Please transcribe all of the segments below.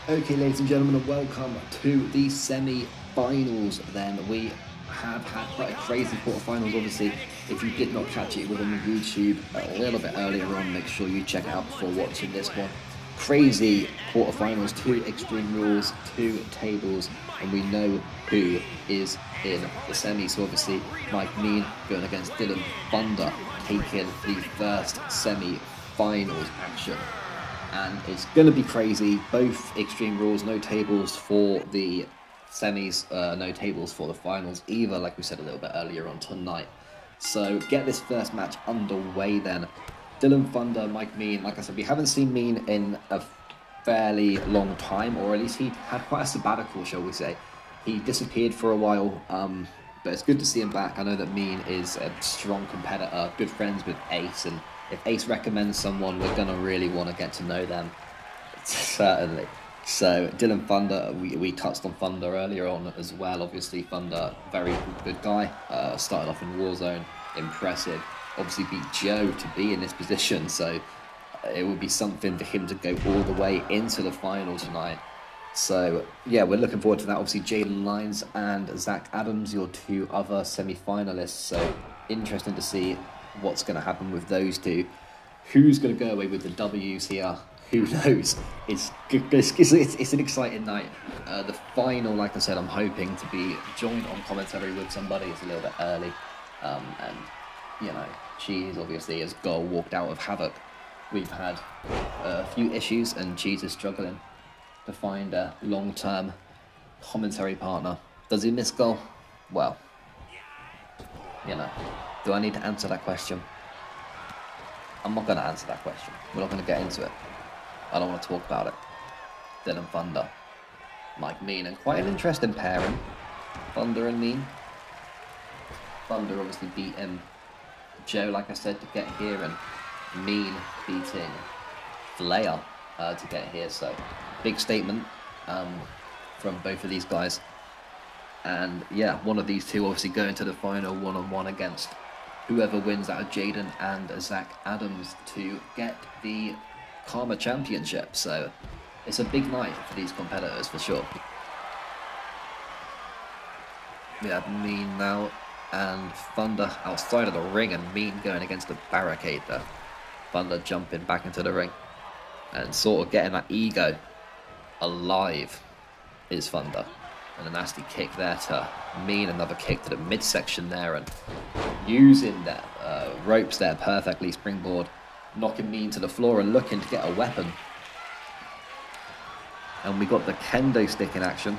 Okay, ladies and gentlemen, and welcome to the semi-finals. Then we have had quite a crazy quarterfinals. Obviously, if you did not catch it, it was on the YouTube a little bit earlier on. Make sure you check it out before watching this one. Crazy quarterfinals, two extreme rules, two tables, and we know who is in the semis. So obviously, Mike Mean going against Dylan Thunder, taking the first semi-finals action. And it's going to be crazy. Both extreme rules, no tables for the semis, no tables for the finals either, like we said a little bit earlier on tonight. So get this first match underway then. Dylan Thunder, Mike Mean. Like I said, we haven't seen Mean in a fairly long time, or at least he had quite a sabbatical, shall we say. He disappeared for a while, but it's good to see him back. I know that Mean is a strong competitor, good friends with Ace, and if Ace recommends someone, we're going to really want to get to know them. Certainly. So, Dylan Thunder, we touched on Thunder earlier on as well. Obviously, Thunder, very good guy. Started off in Warzone, impressive. Obviously, beat Joe to be in this position, so it would be something for him to go all the way into the final tonight. So, yeah, we're looking forward to that. Obviously, Jaden Lyons and Zach Adams, your two other semi-finalists. So, interesting to see what's going to happen with those two. Who's going to go away with the W's here? Who knows? It's an exciting night. The final, like I said, I'm hoping to be joined on commentary with somebody. It's a little bit early. And, you know, Cheese obviously has walked out of Havoc. We've had a few issues and Cheese is struggling to find a long-term commentary partner. Does he miss Goal? Well, you know, do I need to answer that question? I'm not going to answer that question. We're not going to get into it. I don't want to talk about it. Dylan Thunder, Mike Mean, and quite an interesting pairing. Thunder and Mean. Thunder obviously beating Joe, like I said, to get here, and Mean beating Flair to get here. So, big statement from both of these guys. And yeah, one of these two obviously going to the final one-on-one against whoever wins out of Jaden and Zach Adams to get the Karma Championship. So it's a big night for these competitors for sure. We have Mean now and Thunder outside of the ring, and Mean going against the barricade there. Thunder jumping back into the ring and sort of getting that ego alive is Thunder. And a nasty kick there to Mean, another kick to the midsection there, and using that ropes there perfectly, springboard, knocking Mean to the floor and looking to get a weapon. And we got the kendo stick in action.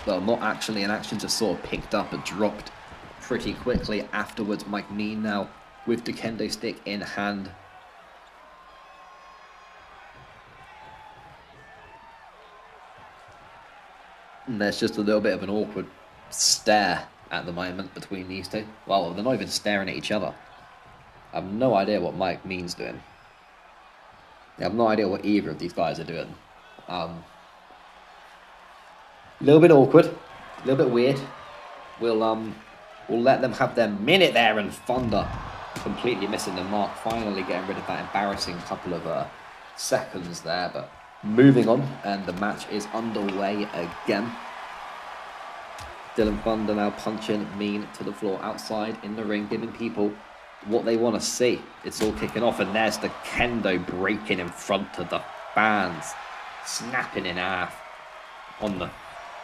Well, not actually in action, just sort of picked up and dropped pretty quickly afterwards. Mike Mean now with the kendo stick in hand. And there's just a little bit of an awkward stare at the moment between these two. Well, they're not even staring at each other. I have no idea what Mike Mean's doing. I have no idea what either of these guys are doing. A little bit awkward, a little bit weird. We'll let them have their minute there, and Thunder completely missing the mark, finally getting rid of that embarrassing couple of seconds there, but moving on, and the match is underway again. Dylan Thunder now punching Mean to the floor outside in the ring, giving people what they want to see. It's all kicking off, and there's the kendo breaking in front of the fans, snapping in half on the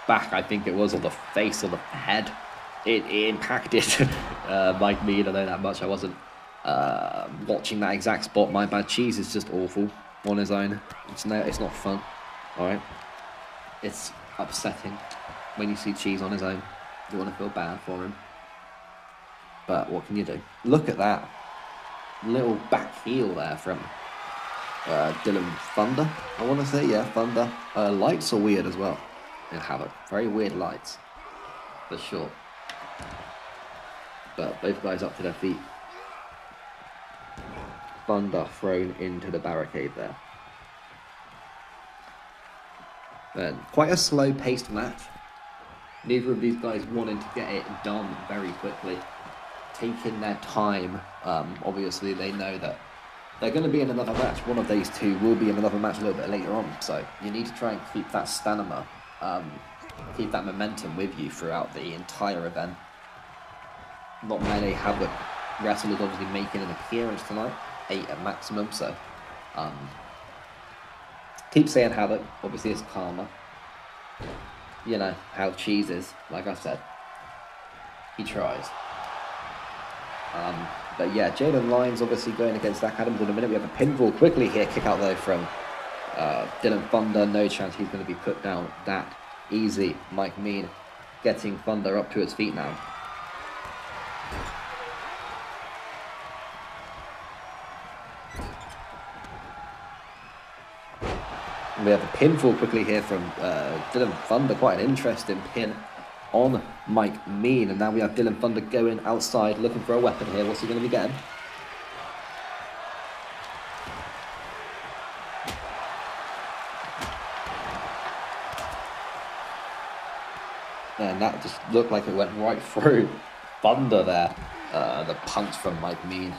back, I think it was, or the face or the head. It impacted Mike Mean. I know that much. I wasn't watching that exact spot. My bad. Cheese is just awful on his own. It's not fun. All right, it's upsetting when you see Cheese on his own. You want to feel bad for him, but what can you do? Look at that little back heel there from Dylan Thunder. I want to say, yeah, Thunder. Lights are weird as well in Havoc. Very weird lights, for sure. But both guys up to their feet. Thunder thrown into the barricade there. Then quite a slow-paced match. Neither of these guys wanting to get it done very quickly, taking their time. Obviously, they know that they're going to be in another match. One of these two will be in another match a little bit later on. So you need to try and keep that stamina, keep that momentum with you throughout the entire event. Not many Havoc wrestlers obviously making an appearance tonight, 8 at maximum. So keep saying Havoc. Obviously, it's karma. You know how cheese is. Like I said, he tries. But yeah, Jaden Lyons obviously going against Zach Adams in a minute. We have a pinfall quickly here. Kick out though from Dylan Thunder. No chance he's going to be put down that easy. Mike Mean getting Thunder up to his feet now. We have a pinfall quickly here from Dylan Thunder. Quite an interesting pin on Mike Mean. And now we have Dylan Thunder going outside looking for a weapon here. What's he going to be getting? And that just looked like it went right through Thunder there. The punch from Mike Mean.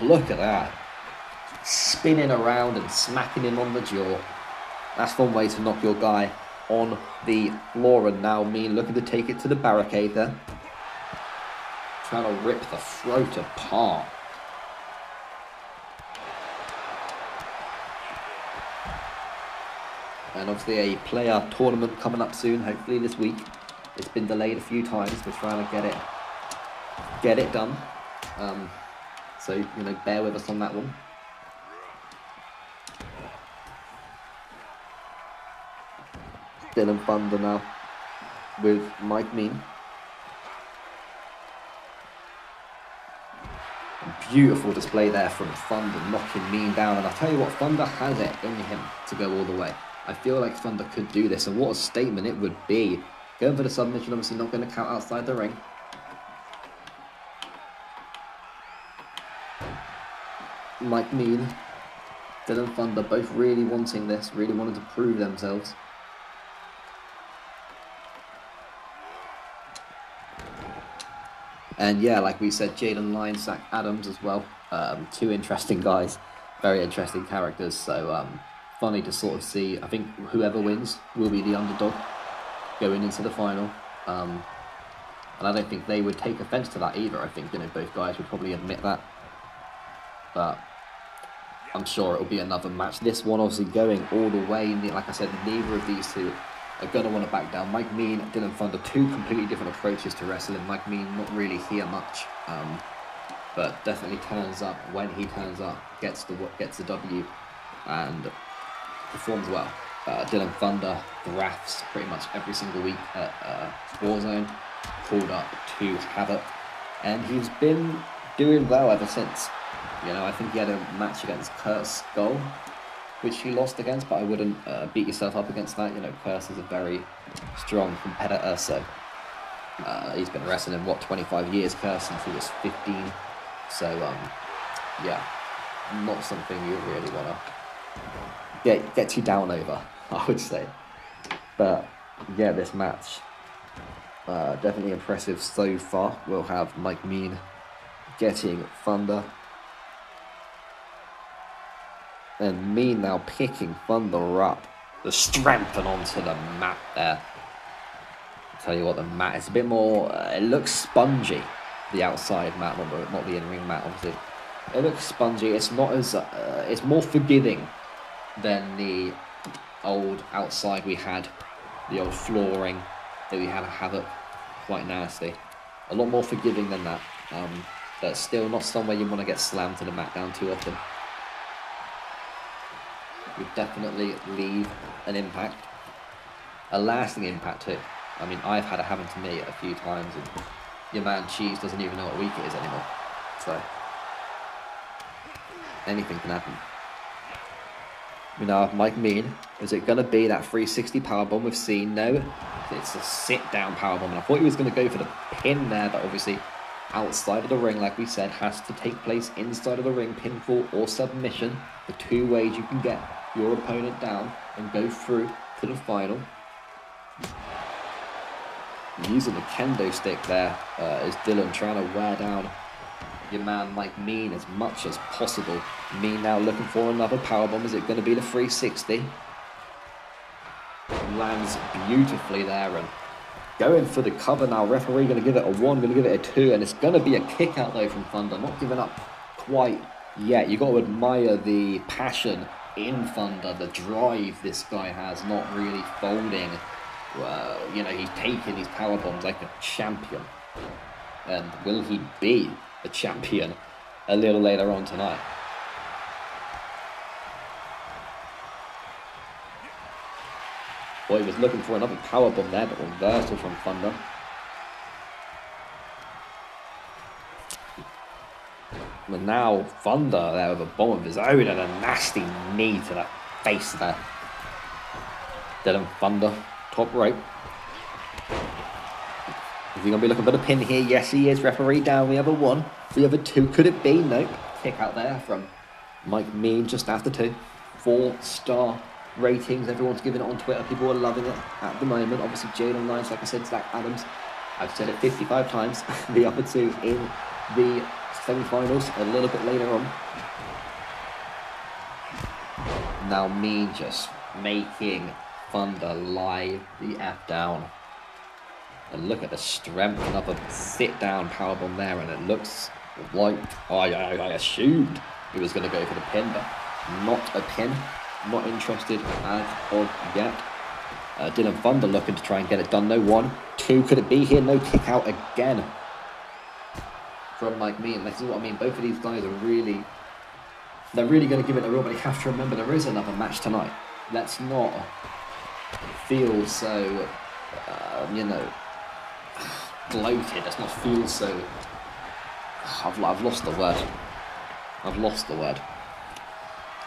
Look at that. Spinning around and smacking him on the jaw. That's one way to knock your guy on the floor. And now Mean looking to take it to the barricade there. Trying to rip the throat apart. And obviously a player tournament coming up soon, hopefully this week. It's been delayed a few times. We're trying to get it done. So, you know, bear with us on that one. Dylan Thunder now with Mike Mean. Beautiful display there from Thunder, knocking Mean down. And I'll tell you what, Thunder has it in him to go all the way. I feel like Thunder could do this, and what a statement it would be. Going for the submission, obviously not going to count outside the ring. Mike Mean, Dylan Thunder, both really wanting this, really wanting to prove themselves. And yeah, like we said, Jaden Lyons, Zach Adams as well. 2 interesting guys, very interesting characters. So funny to sort of see. I think whoever wins will be the underdog going into the final. And I don't think they would take offense to that either. I think, you know, both guys would probably admit that. But I'm sure it'll be another match. This one obviously going all the way. Like I said, neither of these two are going to want to back down. Mike Mean, Dylan Thunder, 2 completely different approaches to wrestling. Mike Mean not really here much, but definitely turns up when he turns up, gets the W, and performs well. Dylan Thunder drafts pretty much every single week at Warzone, called up to Havoc, and he's been doing well ever since. You know, I think he had a match against Kurt Skull, which he lost against, but I wouldn't beat yourself up against that. You know, Kurt is a very strong competitor, so he's been wrestling, 25 years, Kurt, since he was 15. So, yeah, not something you really want to get too down over, I would say. But, yeah, this match, definitely impressive so far. We'll have Mike Mean getting Thunder. And Mean now picking Thunder up. The strength and onto the mat there. I'll tell you what, the mat is a bit more, it looks spongy. The outside mat, not the in-ring mat, obviously. It looks spongy. It's not as, it's more forgiving than the old outside we had. The old flooring that we had at Havoc. Quite nasty. A lot more forgiving than that. But still not somewhere you want to get slammed to the mat down too often. Would definitely leave an impact, a lasting impact too. I mean, I've had it happen to me a few times, and your man Cheese doesn't even know what week it is anymore. So anything can happen. We now have Mike Mean. Is it going to be that 360 powerbomb we've seen? No, it's a sit-down powerbomb. And I thought he was going to go for the pin there, but obviously outside of the ring, like we said, has to take place inside of the ring, pinfall or submission. The 2 ways you can get your opponent down and go through to the final. Using the kendo stick there is Dylan trying to wear down your man Mike Mean as much as possible. Mean now looking for another powerbomb. Is it going to be the 360? Lands beautifully there and going for the cover now. Referee going to give it a 1, going to give it a 2, and it's going to be a kick out though from Thunder. Not giving up quite yet. You got to admire the passion in Thunder, the drive this guy has, not really folding. You know, he's taking these power bombs like a champion. And will he be a champion a little later on tonight? Boy, he was looking for another power bomb there, but reversal from Thunder. But now Thunder there with a bomb of his own and a nasty knee to the face there. Dylan Thunder, top rope. Is he going to be looking for the pin here? Yes, he is. Referee down. We have a 1. We have a 2. Could it be? Nope. Kick out there from Mike Mean just after 2. 4-star ratings. Everyone's giving it on Twitter. People are loving it at the moment. Obviously, Jalen Lyons, like I said, Zach Adams. I've said it 55 times. The other 2 in the semi-finals a little bit later on. Now Mean just making Thunder lie the F down. And look at the strength, another sit-down powerbomb there, and it looks like I assumed he was going to go for the pin, but not a pin. Not interested as of yet. Dylan Thunder looking to try and get it done. No 1, 2, could it be here? No kick out again from Mike Mean. This is what I mean. Both of these guys are really, they're really going to give it a real, but you have to remember there is another match tonight. Let's not feel so, you know, bloated. Let's not feel so, I've lost the word. I've lost the word.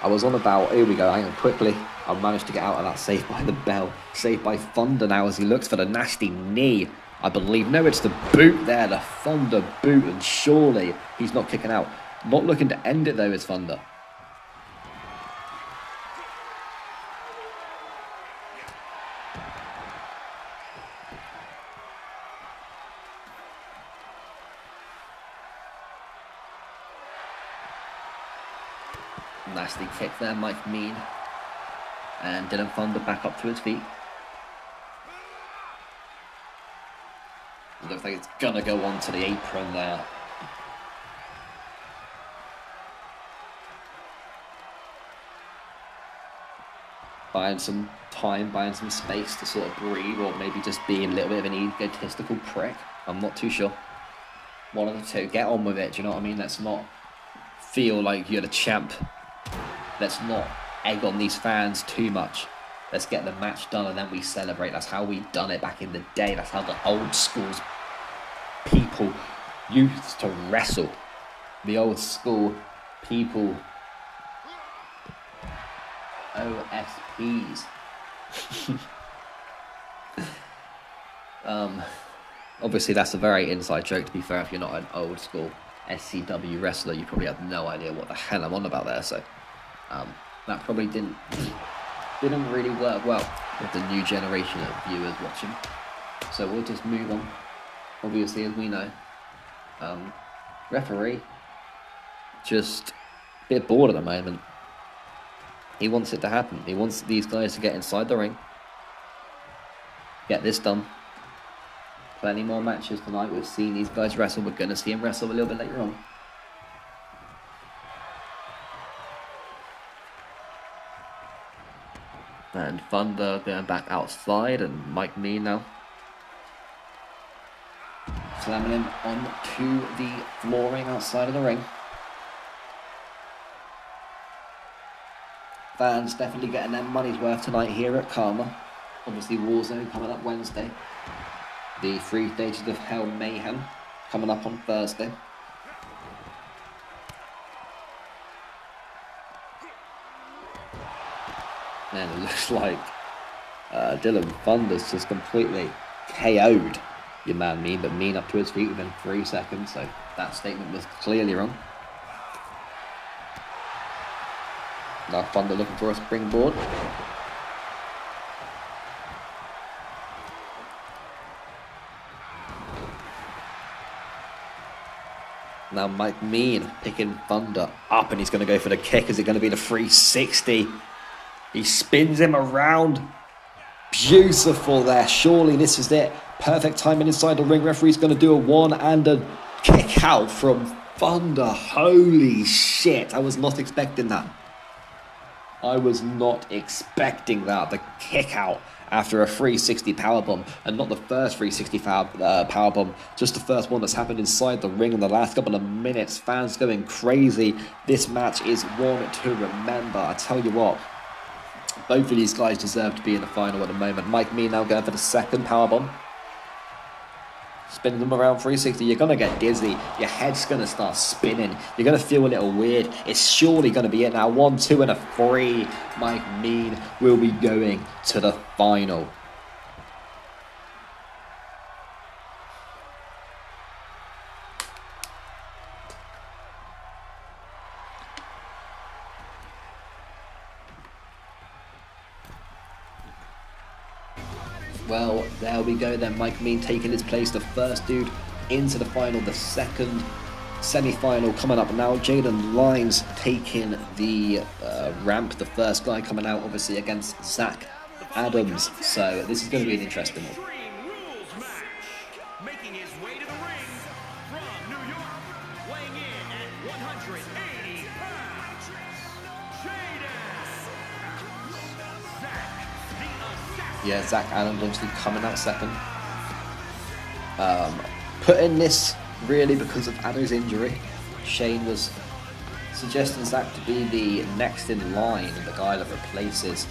I was on about, here we go, hang on, quickly. I managed to get out of that, saved by the bell. Saved by Thunder now as he looks for the nasty knee, I believe. No, it's the boot there, the Thunder boot, and surely he's not kicking out. Not looking to end it though, is Thunder. Nasty kick there, Mike Mean. And Dylan Thunder back up to his feet. It looks like it's gonna go onto the apron there. Buying some time, buying some space to sort of breathe, or maybe just being a little bit of an egotistical prick. I'm not too sure. One of the two. Get on with it, do you know what I mean? Let's not feel like you're the champ. Let's not egg on these fans too much. Let's get the match done and then we celebrate. That's how we done it back in the day. That's how the old school's people used to wrestle. The old school people. OSPs. Obviously that's a very inside joke, to be fair. If you're not an old school SCW wrestler, you probably have no idea what the hell I'm on about there. So that probably didn't really work well with the new generation of viewers watching. So we'll just move on. Obviously, as we know, referee just a bit bored at the moment. He wants it to happen. He wants these guys to get inside the ring, get this done. Plenty more matches tonight. We've seen these guys wrestle. We're going to see him wrestle a little bit later on. And Thunder going back outside, and Mike Mean now slamming him onto the flooring outside of the ring. Fans definitely getting their money's worth tonight here at Karma. Obviously Warzone coming up Wednesday. The 3 Stages of Hell Mayhem coming up on Thursday. And it looks like Dylan Thunder's just completely KO'd your man Mean, but Mean up to his feet within 3 seconds, so that statement was clearly wrong. Now Thunder looking for a springboard. Now Mike Mean picking Thunder up, and he's going to go for the kick. Is it going to be the 360? He spins him around. Beautiful there. Surely this is it. Perfect timing inside the ring. Referee's going to do a 1 and a kick out from Thunder. Holy shit. I was not expecting that. I was not expecting that. The kick out after a 360 powerbomb, and not the first 360 powerbomb, just the first one that's happened inside the ring in the last couple of minutes. Fans going crazy. This match is one to remember. I tell you what, both of these guys deserve to be in the final at the moment. Mike Mee now going for the second powerbomb. Spinning them around 360, you're going to get dizzy. Your head's going to start spinning. You're going to feel a little weird. It's surely going to be it now. 1, 2, and a 3. Mike Mean will be going to the final. Well, there we go then. Mike Mean taking his place, the first dude into the final, the second semi-final coming up now. Jaden Lyons taking the ramp, the first guy coming out, obviously, against Zach Adams. So this is going to be an interesting one. Making his way to the ring from New York, weighing in at 180 pounds, Yeah, Zach Adams obviously coming out second. Put in this really because of Adam's injury. Shane was suggesting Zach to be the next in line and the guy that replaces.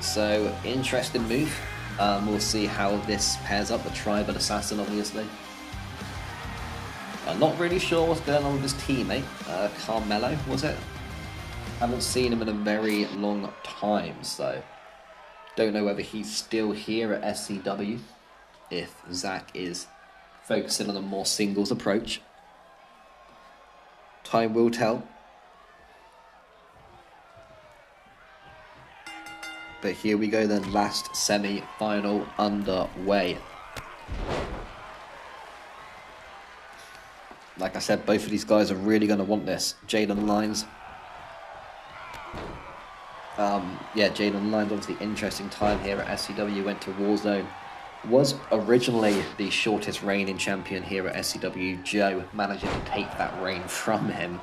So, interesting move. We'll see how this pairs up. The Tribal Assassin, obviously. I'm not really sure what's going on with his teammate. Carmelo, was it? Haven't seen him in a very long time, so don't know whether he's still here at SCW, if Zach is focusing on a more singles approach. Time will tell. But here we go then, last semi-final underway. Like I said, both of these guys are really going to want this. Jaden Lyons. Jaden Lyons, obviously interesting time here at SCW, went to Warzone. Was originally the shortest reigning champion here at SCW. Joe managing to take that reign from him.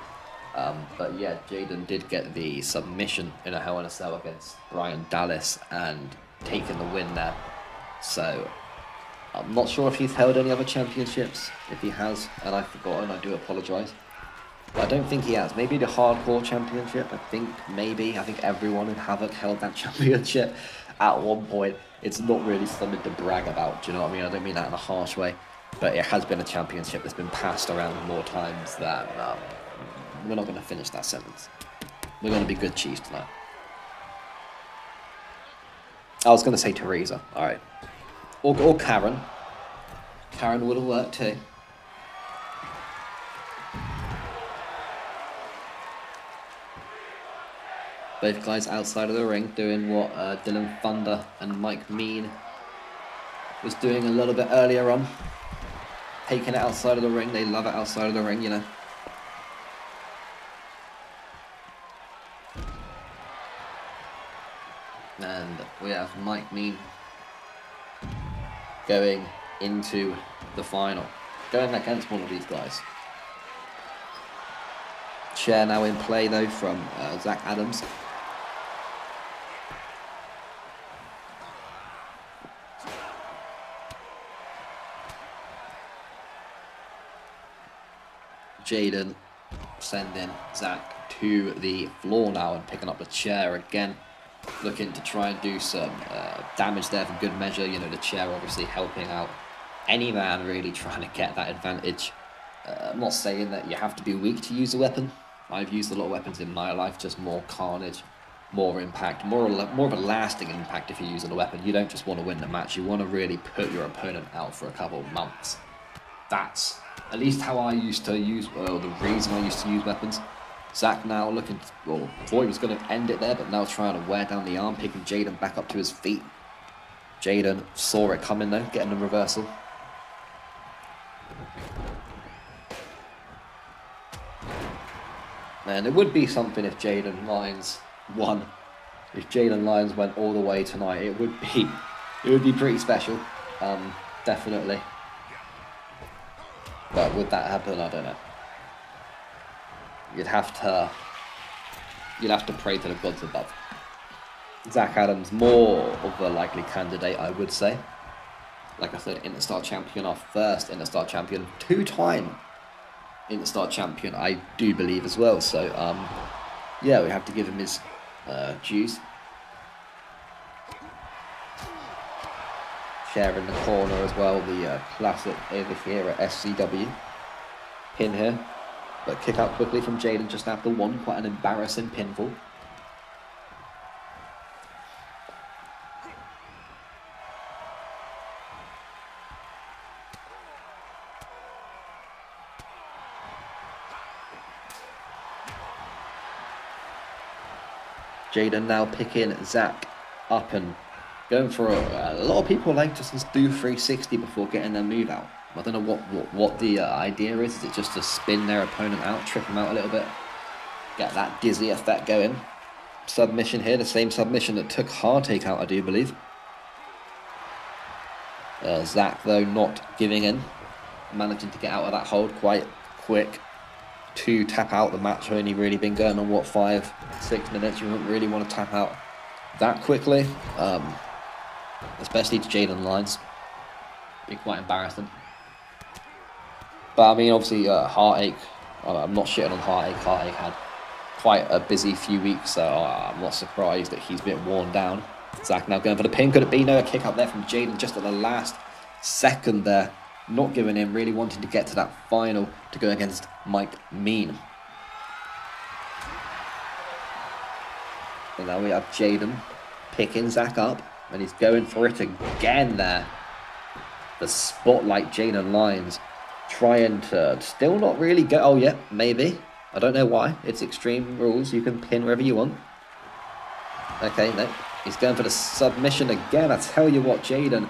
But yeah, Jaden did get the submission in a Hell in a Cell against Brian Dallas and taking the win there. So I'm not sure if he's held any other championships. If he has, and I've forgotten, I do apologise. But I don't think he has. Maybe the Hardcore Championship. I think everyone in Havoc held that championship at one point. It's not really something to brag about, do you know what I mean? I don't mean that in a harsh way. But it has been a championship that's been passed around more times than... we're not going to finish that sentence. We're going to be good chiefs tonight. I was going to say Teresa. Alright. Or Karen. Karen would have worked too. Both guys outside of the ring doing what Dylan Thunder and Mike Mean was doing a little bit earlier on. Taking it outside of the ring. They love it outside of the ring, you know. And we have Mike Mean going into the final. Going against one of these guys. Chair now in play though from Zach Adams. Jaden sending Zach to the floor now and picking up the chair again. Looking to try and do some damage there for good measure. You know, the chair obviously helping out any man really trying to get that advantage. I'm not saying that you have to be weak to use a weapon. I've used a lot of weapons in my life, just more carnage, more impact, more of a lasting impact if you're using a weapon. You don't just want to win the match, you want to really put your opponent out for a couple of months. That's at least how I used to use, well, the reason I used to use weapons. Zach now looking, well, thought he was going to end it there, but now trying to wear down the arm, picking Jaden back up to his feet. Jaden saw it coming though, getting the reversal. And it would be something if Jaden Lyons won. If Jaden Lyons went all the way tonight, it would be pretty special. Definitely. But would that happen? I don't know. You'd have to pray to the gods above. Zach Adams, more of a likely candidate, I would say. Like I said, Interstar champion, our first Interstar champion, 2-time Interstar champion, I do believe as well. So, yeah, we have to give him his dues. Share in the corner as well, the classic over here at SCW. Pin here, but kick out quickly from Jaden just after one, quite an embarrassing pinfall. Jaden now picking Zach up and going for a lot of people like to just do 360 before getting their move out. I don't know what the idea is. Is it just to spin their opponent out, trip them out a little bit, get that dizzy effect going? Submission here, the same submission that took Heartache out, I do believe. Zach, though, not giving in, managing to get out of that hold quite quick. To tap out. The match only really been going on, what, 5-6 minutes? You wouldn't really want to tap out that quickly, especially to Jaden Lyons. Be quite embarrassing. But I mean, obviously, Heartache, I'm not shitting on Heartache. Heartache had quite a busy few weeks, so I'm not surprised that he's a bit worn down. Zach now going for the pin. Could it be? No, a kick out there from Jaden just at the last second there. Not giving in, really wanting to get to that final to go against Mike Mean. And now we have Jaden picking Zach up, and he's going for it again there. The spotlight Jaden Lyons trying to still not really go. Oh yeah, maybe. I don't know why. It's Extreme Rules. You can pin wherever you want. Okay, no. He's going for the submission again. I tell you what, Jaden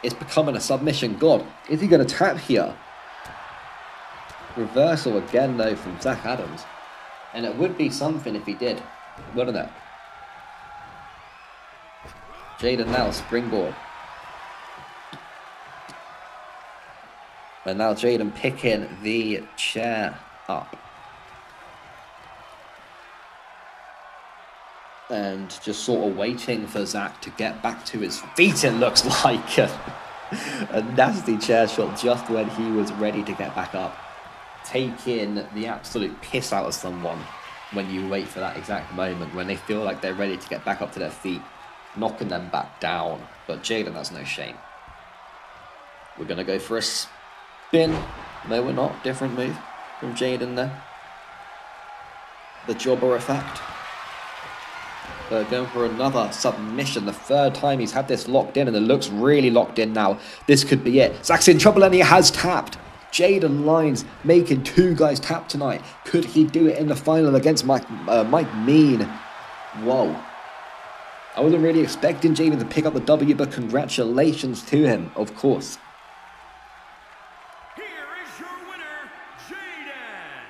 is becoming a submission god. Is he going to tap here? Reversal again, though, from Zach Adams. And it would be something if he did, wouldn't it? Jaden now, springboard. And now Jaden picking the chair up. And just sort of waiting for Zach to get back to his feet, it looks like. A nasty chair shot just when he was ready to get back up. Taking the absolute piss out of someone when you wait for that exact moment, when they feel like they're ready to get back up to their feet, knocking them back down. But Jaden has no shame. We're going to go for a spin. No, we're not. Different move from Jaden there. The jobber effect. Going for another submission, the third time he's had this locked in, and it looks really locked in now. This could be it. Zach's in trouble and he has tapped. Jaden Lyons making two guys tap tonight. Could he do it in the final against Mike Mean? Whoa. I wasn't really expecting Jaden to pick up the W, but congratulations to him, of course. Here is your winner, Jaden